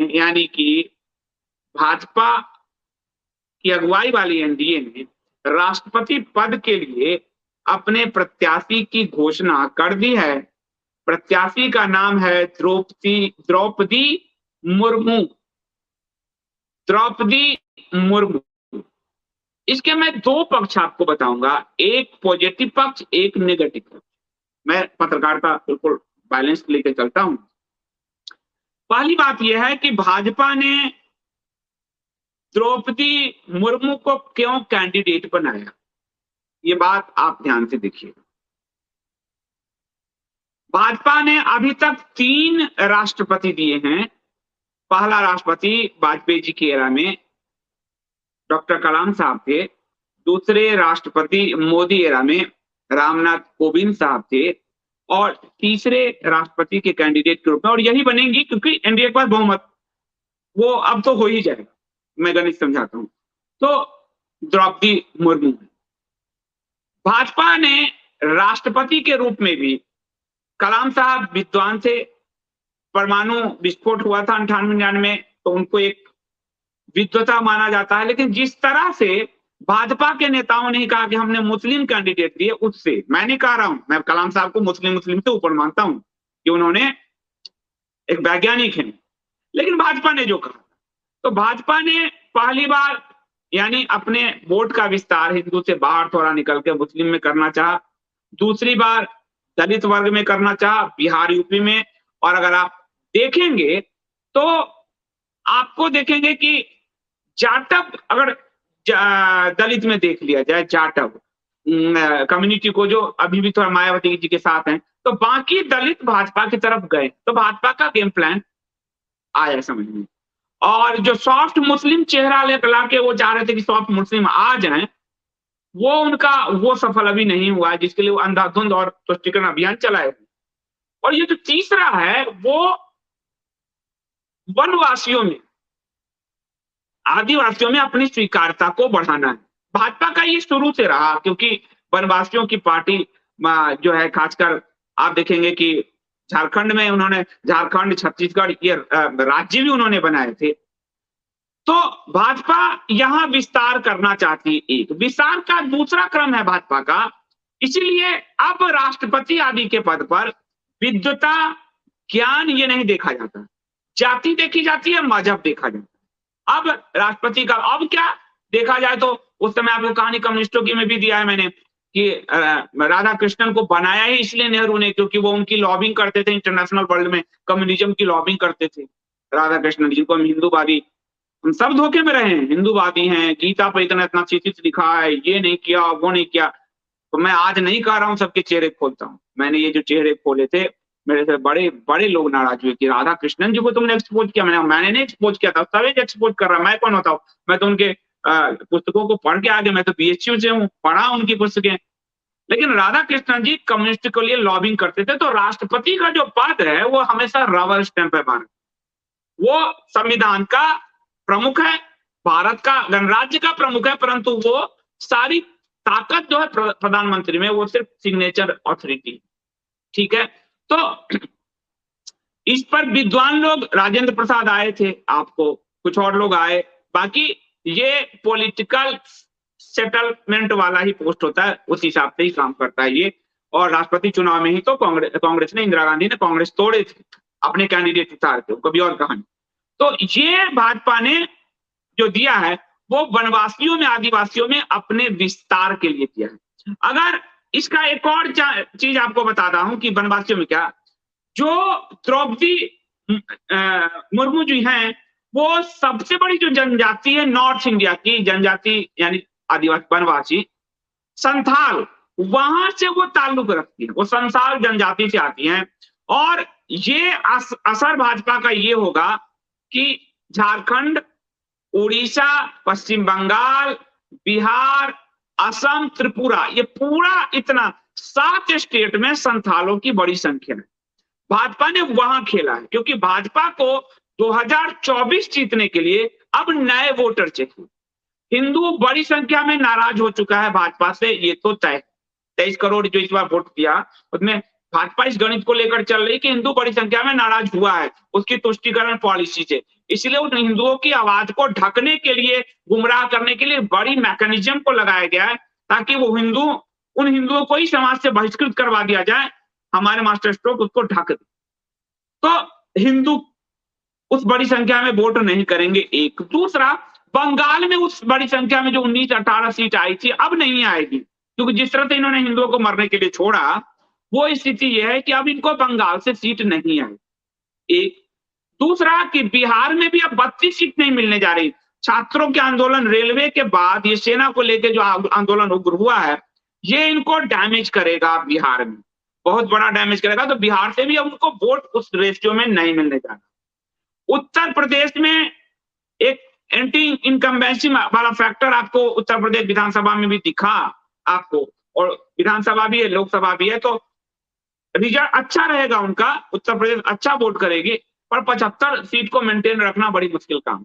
ने, यानी कि भाजपा की अगुवाई वाली एनडीए ने राष्ट्रपति पद के लिए अपने प्रत्याशी की घोषणा कर दी है। प्रत्याशी का नाम है द्रौपदी मुर्मू। द्रौपदी मुर्मू। इसके मैं दो पक्ष आपको बताऊंगा, एक पॉजिटिव पक्ष, एक नेगेटिव पक्ष। मैं पत्रकारिता बिल्कुल बैलेंस लेकर चलता हूं। पहली बात यह है कि भाजपा ने द्रौपदी मुर्मू को क्यों कैंडिडेट बनाया, ये बात आप ध्यान से देखिए। भाजपा ने अभी तक 3 राष्ट्रपति दिए हैं। पहला राष्ट्रपति वाजपेयी जी की एरा में डॉक्टर कलाम साहब थे। दूसरे राष्ट्रपति मोदी एरा में रामनाथ कोविंद साहब थे। और तीसरे राष्ट्रपति के कैंडिडेट के रूप में, और यही बनेंगी क्योंकि एनडीए के पास बहुमत, वो अब तो हो ही जाएगा। मैं गणित समझाता हूं। तो द्रौपदी मुर्मू। भाजपा ने राष्ट्रपति के रूप में भी, कलाम साहब विद्वान थे, परमाणु विस्फोट हुआ था 98-99 में, तो उनको एक विद्वता माना जाता है। लेकिन जिस तरह से भाजपा के नेताओं ने कहा कि हमने मुस्लिम कैंडिडेट दिए, उससे मैं नहीं कह रहा हूं, मैं कलाम साहब को मुस्लिम से ऊपर मानता हूं कि उन्होंने एक वैज्ञानिक हैं। लेकिन भाजपा ने जो कहा, तो भाजपा ने पहली बार यानी अपने वोट का विस्तार हिंदू से बाहर थोड़ा निकल के मुस्लिम में करना चाहा। दूसरी बार दलित वर्ग में करना चाहा, बिहार यूपी में। और अगर आप देखेंगे तो आपको देखेंगे कि जाटव, अगर दलित में देख लिया जाए जाटव कम्युनिटी को, जो अभी भी थोड़ा मायावती जी के साथ हैं, तो बाकी दलित भाजपा की तरफ गए। तो भाजपा का गेम प्लान आया समझ में। और जो सॉफ्ट मुस्लिम चेहरा ला के वो चाह रहे थे कि सॉफ्ट मुस्लिम आ जाएं, वो उनका वो सफल अभी नहीं हुआ, जिसके लिए वो अंधाधुंध और तुष्टीकरण अभियान चलाए हुए। और ये जो तीसरा है वो वनवासियों में, आदिवासियों में अपनी स्वीकार्यता को बढ़ाना है। भाजपा का ये शुरू से रहा, क्योंकि वनवासियों की पार्टी जो है, खासकर आप देखेंगे कि झारखंड में उन्होंने, झारखंड छत्तीसगढ़ ये राज्य भी उन्होंने बनाए थे। तो भाजपा यहां विस्तार करना चाहती है। एक विस्तार का दूसरा क्रम है भाजपा का। इसीलिए अब राष्ट्रपति आदि के पद पर विद्वता, ज्ञान ये नहीं देखा जाता, जाति देखी जाती है, मजहब देखा जाता है। अब राष्ट्रपति का अब क्या देखा जाए, तो उस समय आपको कहानी कम्युनिस्टों की में भी दिया है मैंने कि राधा कृष्णन को बनाया ही इसलिए नेहरू ने, क्योंकि वो उनकी लॉबिंग करते थे इंटरनेशनल वर्ल्ड में, कम्युनिज्म की लॉबिंग करते थे राधा कृष्णन, जिनको हम हिंदूवादी, हम सब धोखे में रहे हैं, हिंदूवादी हैं, गीता पर इतना इतना चीज लिखा है, ये नहीं किया वो नहीं किया। तो मैं आज नहीं कह रहा हूं सबके चेहरे खोलता हूं, मैंने ये जो चेहरे खोले थे, मेरे से बड़े बड़े लोग नाराज हुए कि राधा कृष्णन जी को तुमने एक्सपोज किया। मैंने नहीं एक्सपोज किया था, सब एक्सपोज कर रहा, मैं कौन होता हूं? मैं तो उनके पुस्तकों को पढ़ के आगे, मैं तो बीएचयू से हूँ, पढ़ा उनकी पुस्तकें। लेकिन राधा कृष्णन जी कम्युनिस्ट के लिए लॉबिंग करते थे। तो राष्ट्रपति का जो पद है वो हमेशा रबर स्टैंप है, वो संविधान का प्रमुख है, भारत का गणराज्य का प्रमुख है, परंतु वो सारी ताकत जो है प्रधानमंत्री में, वो सिर्फ सिग्नेचर अथॉरिटी। ठीक है, तो इस पर विद्वान लोग, राजेंद्र प्रसाद आए थे, आपको कुछ और लोग आए, बाकी ये पॉलिटिकल सेटलमेंट वाला ही पोस्ट होता है, उस हिसाब से ही काम करता है ये। और राष्ट्रपति चुनाव में ही तो कांग्रेस ने, इंदिरा गांधी ने कांग्रेस तोड़े थे, अपने कैंडिडेट उतार थे, कभी और कहानी। तो ये भाजपा ने जो दिया है वो वनवासियों में, आदिवासियों में अपने विस्तार के लिए किया है। अगर इसका एक और चीज आपको बताता हूं कि वनवासियों में क्या, जो द्रौपदी मुर्मू जी हैं, वो सबसे बड़ी जो जनजाति है नॉर्थ इंडिया की जनजाति, यानी आदिवासी वनवासी संथाल, वहां से वो ताल्लुक रखती है, वो संथाल जनजाति से आती हैं। और ये असर भाजपा का ये होगा कि झारखंड, उड़ीसा, पश्चिम बंगाल, बिहार, असम, त्रिपुरा, ये पूरा इतना 7 स्टेट में संथालों की बड़ी संख्या है। भाजपा ने वहां खेला है, क्योंकि भाजपा को 2024 जीतने के लिए अब नए वोटर चाहिए। हिंदू बड़ी संख्या में नाराज हो चुका है भाजपा से, ये तो तय। 23 करोड़ जो इस बार वोट दिया, उसमें भाजपा इस गणित को लेकर चल रही कि हिंदू बड़ी संख्या में नाराज हुआ है उसकी तुष्टीकरण पॉलिसी से, इसलिए उन हिंदुओं की आवाज को ढकने के लिए, गुमराह करने के लिए बड़ी मैकेनिज्म को लगाया गया है ताकि वो उन हिंदुओं को ही समाज से बहिष्कृत करवा दिया जाए, हमारे मास्टर स्ट्रोक उसको ढक दे। तो हिंदू उस बड़ी संख्या में वोट नहीं करेंगे, एक। दूसरा, बंगाल में उस बड़ी संख्या में जो 19-18 सीट आई थी अब नहीं आएगी, क्योंकि जिस तरह से इन्होंने हिंदुओं को मरने के लिए छोड़ा, वो स्थिति यह है कि अब इनको बंगाल से सीट नहीं आई, एक। दूसरा कि बिहार में भी अब 32 सीट नहीं मिलने जा रही। छात्रों के आंदोलन, रेलवे के बाद ये सेना को लेकर जो आंदोलन उग्र हुआ है, ये इनको डैमेज करेगा बिहार में, बहुत बड़ा डैमेज करेगा। तो बिहार से भी अब उनको वोट उस रेशियो में नहीं मिलने जा रहा। उत्तर प्रदेश में एक एंटी इनकम्बेंसी वाला फैक्टर आपको उत्तर प्रदेश विधानसभा में भी दिखा आपको, और विधानसभा भी है, लोकसभा भी है, तो रिजल्ट अच्छा रहेगा उनका, उत्तर प्रदेश अच्छा वोट करेगी, पर 75 सीट को मेंटेन रखना बड़ी मुश्किल काम।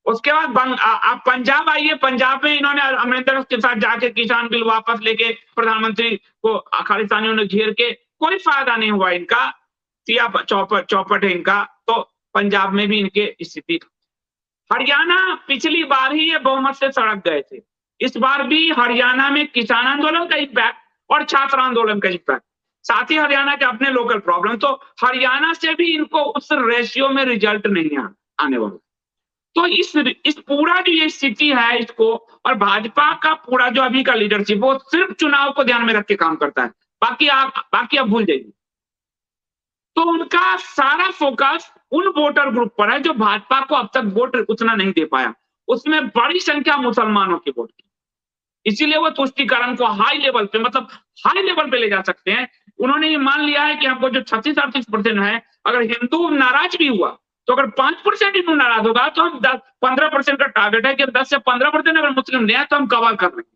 उसके बाद आप पंजाब आइए, पंजाब में इन्होंने अमरिंदर के साथ जाके किसान बिल वापस लेके प्रधानमंत्री को खालिस्तानियों ने घेर के, कोई फायदा नहीं हुआ इनका, सिया चौपट है इनका। तो पंजाब में भी इनके स्थिति। हरियाणा पिछली बार ही ये बहुमत से सड़क गए थे, इस बार भी हरियाणा में किसान आंदोलन का इम्पैक्ट और छात्र आंदोलन का इम्पैक्ट, साथ ही हरियाणा के अपने लोकल प्रॉब्लम, तो हरियाणा से भी इनको उस रेशियो में रिजल्ट नहीं आने वाला। तो इस पूरा जो ये स्थिति है इसको, और भाजपा का पूरा जो अभी का लीडरशिप वो सिर्फ चुनाव को ध्यान में रख के काम करता है, बाकी आप भूल जाइए। तो उनका सारा फोकस उन वोटर ग्रुप पर है जो भाजपा को अब तक वोट उतना नहीं दे पाया, उसमें बड़ी संख्या मुसलमानों के वोट की, इसीलिए वो तुष्टीकरण को हाई लेवल पे ले जा सकते हैं। उन्होंने ये मान लिया है कि हमको जो 36-38% है, अगर हिंदू नाराज भी हुआ तो अगर 5% हिंदू नाराज होगा तो हम 15% का टारगेट है कि 10 से 15% अगर मुस्लिम नहीं है तो हम कवर कर लेंगे,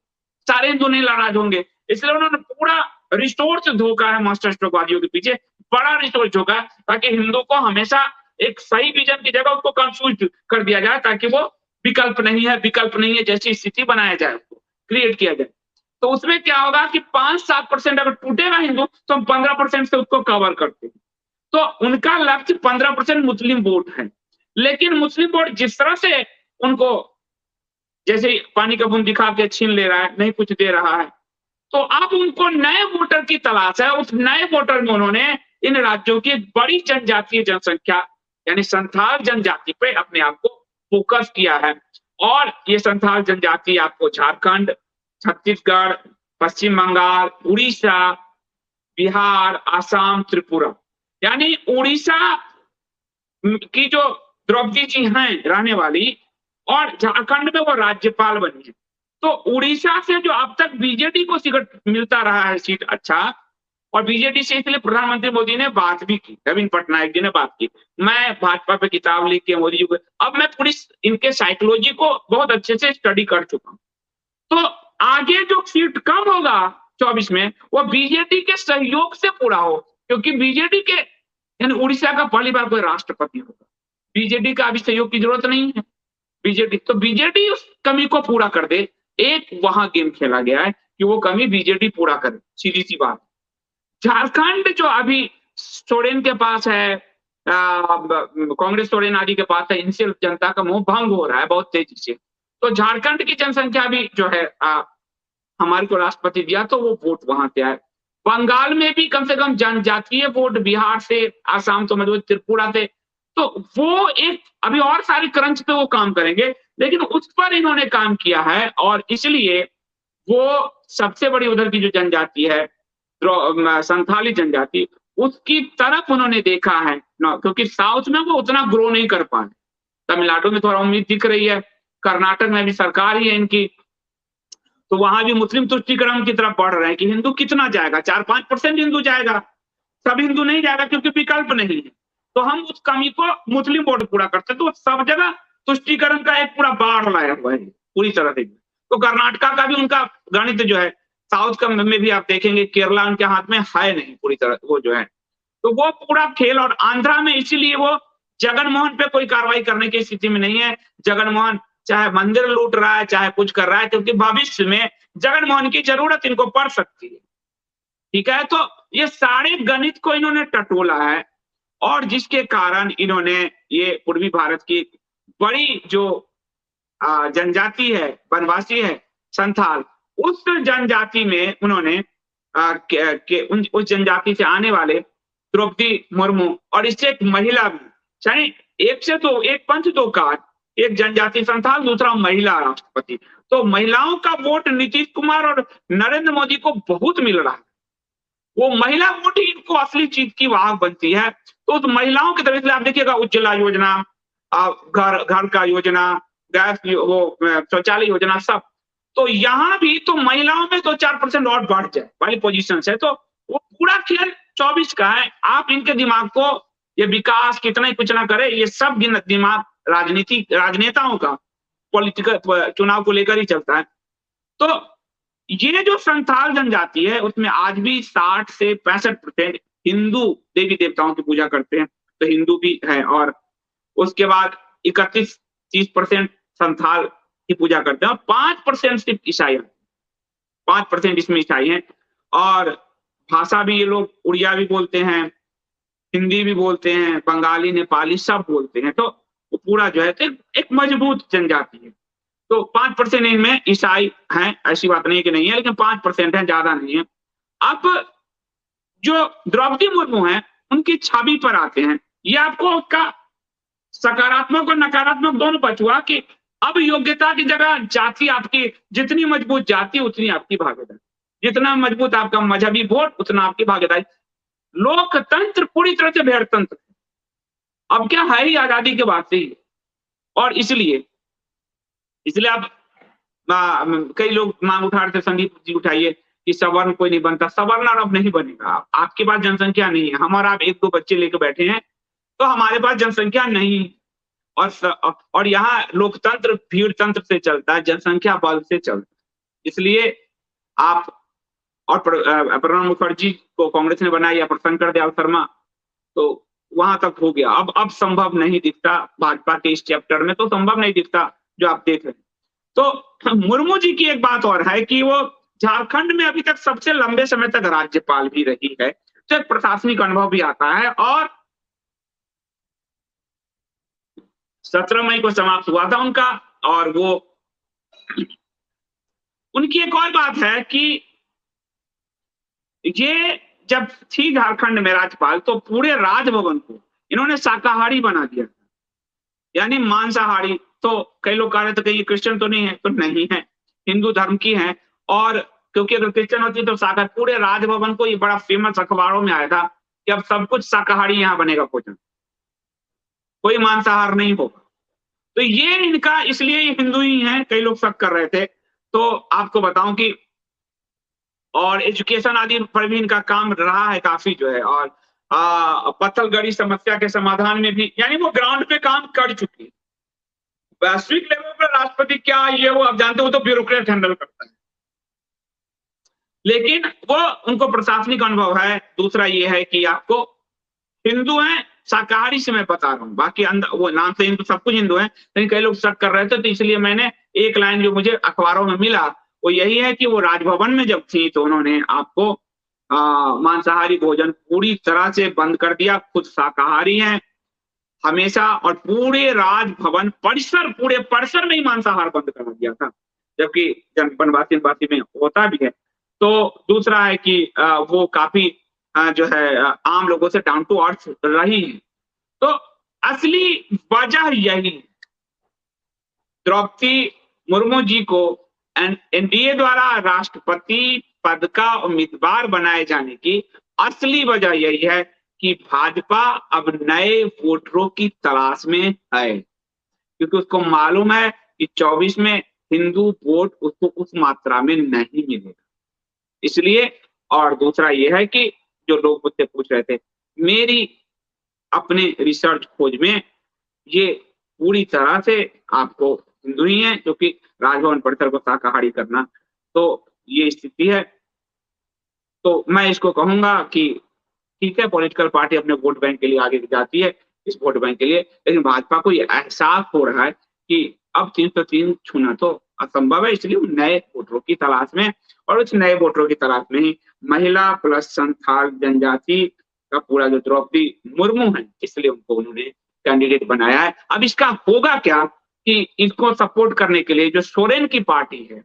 सारे हिंदू नहीं नाराज होंगे। इसलिए उन्होंने पूरा रिसोर्स धोखा है मास्टर स्ट्रोक वादियों के पीछे, बड़ा रिसोर्स धोखा है, ताकि हिंदू को हमेशा एक सही विजन की जगह उसको कंफ्यूज कर दिया जाए, ताकि वो विकल्प नहीं है जैसी स्थिति बनाया जाए, उसको क्रिएट किया जाए। तो उसमें क्या होगा कि 5-7% अगर टूटेगा हिंदू तो हम 15% से उसको कवर करते हैं। तो उनका लक्ष्य 15% मुस्लिम वोट है, लेकिन मुस्लिम वोट जिस तरह से उनको जैसे पानी का बूंद दिखा के छीन ले रहा है, नहीं कुछ दे रहा है, तो अब उनको नए वोटर की तलाश है। उस नए वोटर में उन्होंने इन राज्यों की एक बड़ी जनजातीय जनसंख्या यानी संथाल जनजाति पे अपने आप को फोकस किया है, और ये संथाल जनजाति आपको झारखंड, छत्तीसगढ़, पश्चिम बंगाल, उड़ीसा, बिहार, आसाम, त्रिपुरा, यानी उड़ीसा की जो द्रौपदी जी हैं रहने वाली, और झारखंड में वो राज्यपाल बनी है। तो उड़ीसा से जो अब तक बीजेडी को टिकट मिलता रहा है सीट, अच्छा, और बीजेडी से इसलिए प्रधानमंत्री मोदी ने बात भी की, नवीन पटनायक जी ने बात की, मैं भाजपा पे किताब लिख के मोदी जी को, अब मैं पूरी इनके साइकोलॉजी को बहुत अच्छे से स्टडी कर चुका हूं। तो आगे जो सीट कम होगा 24 में, वो बीजेडी के सहयोग से पूरा हो, क्योंकि बीजेडी के यानी उड़ीसा का पहली बार कोई राष्ट्रपति होगा, बीजेडी का अभी सहयोग की जरूरत नहीं है। बीजेडी उस कमी को पूरा कर दे, एक वहां गेम खेला गया है कि वो कमी बीजेडी पूरा करे, सीधी सी बात। झारखंड जो अभी सोरेन के पास है, कांग्रेस सोरेन आदि के पास है, इनसे जनता का मोह भंग हो रहा है बहुत तेजी से। तो झारखंड की जनसंख्या भी जो है हमारे को राष्ट्रपति दिया तो वो वोट वहां से आए। बंगाल में भी कम से कम जनजातीय वोट, बिहार से, आसाम तो मजबूत, त्रिपुरा से, तो वो एक अभी और सारे क्रंच पे वो काम करेंगे, लेकिन उस पर इन्होंने काम किया है, और इसलिए वो सबसे बड़ी उधर की जो जनजाति है संथाली जनजाति, उसकी तरफ उन्होंने देखा है, क्योंकि साउथ में वो उतना ग्रो नहीं कर पाए। तमिलनाडु में थोड़ा उम्मीद दिख रही है, कर्नाटक में भी सरकार ही है इनकी, तो वहां भी मुस्लिम तुष्टीकरण की तरफ बढ़ रहे हैं कि हिंदू कितना जाएगा, 4-5% हिंदू जाएगा, सब हिंदू नहीं जाएगा क्योंकि विकल्प नहीं है। तो हम उस कमी को मुस्लिम वोट पूरा करते हैं, तो सब जगह तुष्टीकरण का एक पूरा बाढ़ लाया हुआ है पूरी तरह से। तो कर्नाटका का भी उनका गणित जो है, साउथ का में भी आप देखेंगे केरला उनके हाथ में है नहीं पूरी तरह, वो जो है, तो वो पूरा खेल। और आंध्रा में इसीलिए वो जगनमोहन पे कोई कार्रवाई करने की स्थिति में नहीं है। जगनमोहन चाहे मंदिर लूट रहा है, चाहे कुछ कर रहा है, क्योंकि भविष्य में जगनमोहन की जरूरत इनको पड़ सकती है। ठीक है, तो ये सारे गणित को इन्होंने टटोला है और जिसके कारण इन्होंने ये पूर्वी भारत की बड़ी जो जनजाति है, वनवासी है, संथाल, उस जनजाति में उन्होंने उस जनजाति से आने वाले द्रौपदी मुर्मू और इससे एक महिला भी, चाहे एक से दो, एक पंथ दो काज, एक जनजाति संथाल, दूसरा महिला राष्ट्रपति। तो महिलाओं का वोट नीतीश कुमार और नरेंद्र मोदी को बहुत मिल रहा है। वो महिला वोट ही इनको असली चीज की वाहक बनती है। तो उस महिलाओं की तरफ से आप देखिएगा उज्ज्वला योजना, घर घर का योजना, गैस वो शौचालय योजना, सब। तो यहाँ भी तो महिलाओं में 2-4% और बढ़ जाए वाली पोजीशन है। तो वो पूरा खेल 24 का है। आप इनके दिमाग को ये विकास कितना ही कुछ ना करे, ये सब दिमाग राजनेताओं का पॉलिटिकल चुनाव को लेकर ही चलता है। तो ये जो संथाल जनजाति है उसमें आज भी 60 से 65% हिंदू देवी देवताओं की पूजा करते हैं, तो हिंदू भी है। और उसके बाद 31-30% संथाल की पूजा करते हैं और 5% सिर्फ ईसाई, 5% इसमें ईसाई हैं। और भाषा भी ये लोग उड़िया भी बोलते हैं, हिंदी भी बोलते हैं, बंगाली, नेपाली सब बोलते हैं। तो वो पूरा जो है तो एक मजबूत जनजाति है। तो 5% इनमें ईसाई हैं, ऐसी बात नहीं है कि नहीं है, लेकिन 5% है, ज्यादा नहीं है। अब जो द्रौपदी मुर्मू हैं उनकी छवि पर आते हैं। ये आपको उसका सकारात्मक और नकारात्मक दोनों पक्ष हुआ कि अब योग्यता की जगह जाति, आपकी जितनी मजबूत जाति उतनी आपकी भागीदारी, जितना मजबूत आपका मजहबी वोट उतना आपकी भागीदारी। लोकतंत्र पूरी तरह से भेड़तंत्र, अब क्या है ही आजादी के बाद से ही। और इसलिए आप कई लोग मांग उठा रहे थे, संदीप जी उठाइए कि सवर्ण कोई नहीं बनता, सवर्ण अब नहीं बनेगा। आपके पास जनसंख्या नहीं है, हम और आप 1-2 बच्चे लेकर बैठे हैं, तो हमारे पास जनसंख्या नहीं। और यहाँ लोकतंत्र भीड़ तंत्र से चलता है, जनसंख्या बल से चलता है। इसलिए आप और प्रणब मुखर्जी को कांग्रेस ने बनाया या शंकर दयाल शर्मा, तो वहां तक हो गया। अब संभव नहीं दिखता भाजपा के इस चैप्टर में, तो संभव नहीं दिखता जो आप देख रहे हैं। तो मुर्मू जी की एक बात और है कि वो झारखंड में अभी तक सबसे लंबे समय तक राज्यपाल भी रही है, तो एक प्रशासनिक अनुभव भी आता है। और 17 मई को समाप्त हुआ था उनका। और वो उनकी एक और बात है कि ये जब थी झारखंड में राज्यपाल, तो पूरे राजभवन को इन्होंने शाकाहारी बना दिया, यानी मांसाहारी। तो कई लोग कह रहे थे कि ये क्रिश्चियन तो नहीं है, तो नहीं है, हिंदू धर्म की है। और क्योंकि अगर क्रिश्चियन होती तो शाकाहारी, पूरे राजभवन को ये बड़ा फेमस अखबारों में आया था कि अब सब कुछ शाकाहारी यहाँ बनेगा, भोजन कोई मांसाहार नहीं होगा। तो ये इनका, इसलिए ये हिंदू ही हैं, कई लोग शक कर रहे थे। तो आपको बताऊं कि और एजुकेशन आदि पर भी इनका काम रहा है काफी जो है। और पत्थलगड़ी समस्या के समाधान में भी, यानी वो ग्राउंड पे काम कर चुकी है। वैश्विक लेवल पर राष्ट्रपति क्या ये वो आप जानते हो, तो ब्यूरोक्रेट हैंडल करता है, लेकिन वो उनको प्रशासनिक अनुभव है। दूसरा ये है कि आपको हिंदू हैं, शाकाहारी से मैं बता रहा हूँ, बाकी अंदर वो नाम से हिंदू सब कुछ हिंदू है, लेकिन कई लोग शक कर रहे थे, तो इसलिए मैंने एक लाइन जो मुझे अखबारों में मिला वो यही है कि वो राजभवन में जब थी तो उन्होंने आपको मांसाहारी भोजन पूरी तरह से बंद कर दिया, खुद शाकाहारी हैं हमेशा। और पूरे राजभवन परिसर, पूरे परिसर में ही मांसाहार बंद कर दिया था, जबकि वनवासी में होता भी है। तो दूसरा है कि वो काफी जो है आम लोगों से डाउन टू अर्थ रही है। तो असली वजह यही, द्रौपदी मुर्मू जी को एनडीए द्वारा राष्ट्रपति पद का उम्मीदवार बनाए जाने की असली वजह यही है कि भाजपा अब नए वोटरों की तलाश में है, क्योंकि उसको मालूम है कि 24 में हिंदू वोट उसको उस मात्रा में नहीं मिलेगा, इसलिए। और दूसरा ये है कि जो लोग मुझसे पूछ रहे थे, मेरी अपने रिसर्च खोज में ये पूरी तरह से आपको हिंदू ही है, क्योंकि राजभवन परिसर को शाकाहारी करना, तो ये स्थिति है। तो मैं इसको कहूंगा कि ठीक है, पॉलिटिकल पार्टी अपने वोट बैंक के लिए आगे जाती है, इस वोट बैंक के लिए, लेकिन भाजपा को ये एहसास हो रहा है कि अब 303 छूना तो असंभव है, इसलिए वो नए वोटरों की तलाश में, और उस नए वोटरों की तलाश में ही महिला प्लस संथाल जनजाति का पूरा जो द्रौपदी मुर्मू है, इसलिए उनको उन्होंने कैंडिडेट बनाया है। अब इसका होगा क्या कि इनको सपोर्ट करने के लिए जो सोरेन की पार्टी है,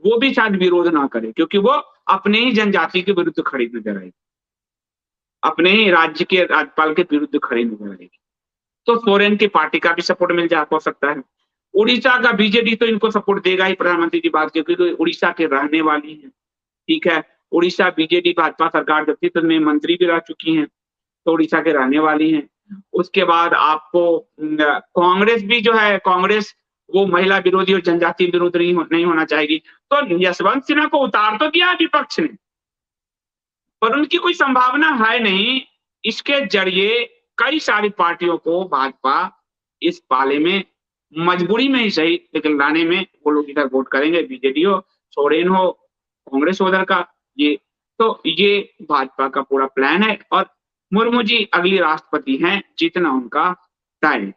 वो भी शायद विरोध ना करे, क्योंकि वो अपने ही जनजाति के विरुद्ध खड़ी नजर आएगी, अपने ही राज्य के राज्यपाल के विरुद्ध खड़ी नजर आएगी। तो सोरेन की पार्टी का भी सपोर्ट मिल जा हो सकता है। उड़ीसा का बीजेडी तो इनको सपोर्ट देगा ही, प्रधानमंत्री जी बात, क्योंकि तो उड़ीसा के रहने वाली है, ठीक है। उड़ीसा बीजेडी भाजपा सरकार जब थी तो में मंत्री भी रह चुकी हैं, तो उड़ीसा के रहने वाली हैं। उसके बाद आपको कांग्रेस भी जो है, कांग्रेस वो महिला विरोधी और जनजाति विरोधी नहीं होना चाहेगी। तो यशवंत सिन्हा को उतार तो दिया विपक्ष ने, पर उनकी कोई संभावना है नहीं। इसके जरिए कई सारी पार्टियों को भाजपा इस पाले में मजबूरी में ही सही, लेकिन लाने में वो लोग इधर वोट करेंगे, बीजेडी हो, सोरेन हो, कांग्रेस हो उधर का, ये भाजपा का पूरा प्लान है। और मुर्मू जी अगली राष्ट्रपति हैं, जीतना उनका तय है।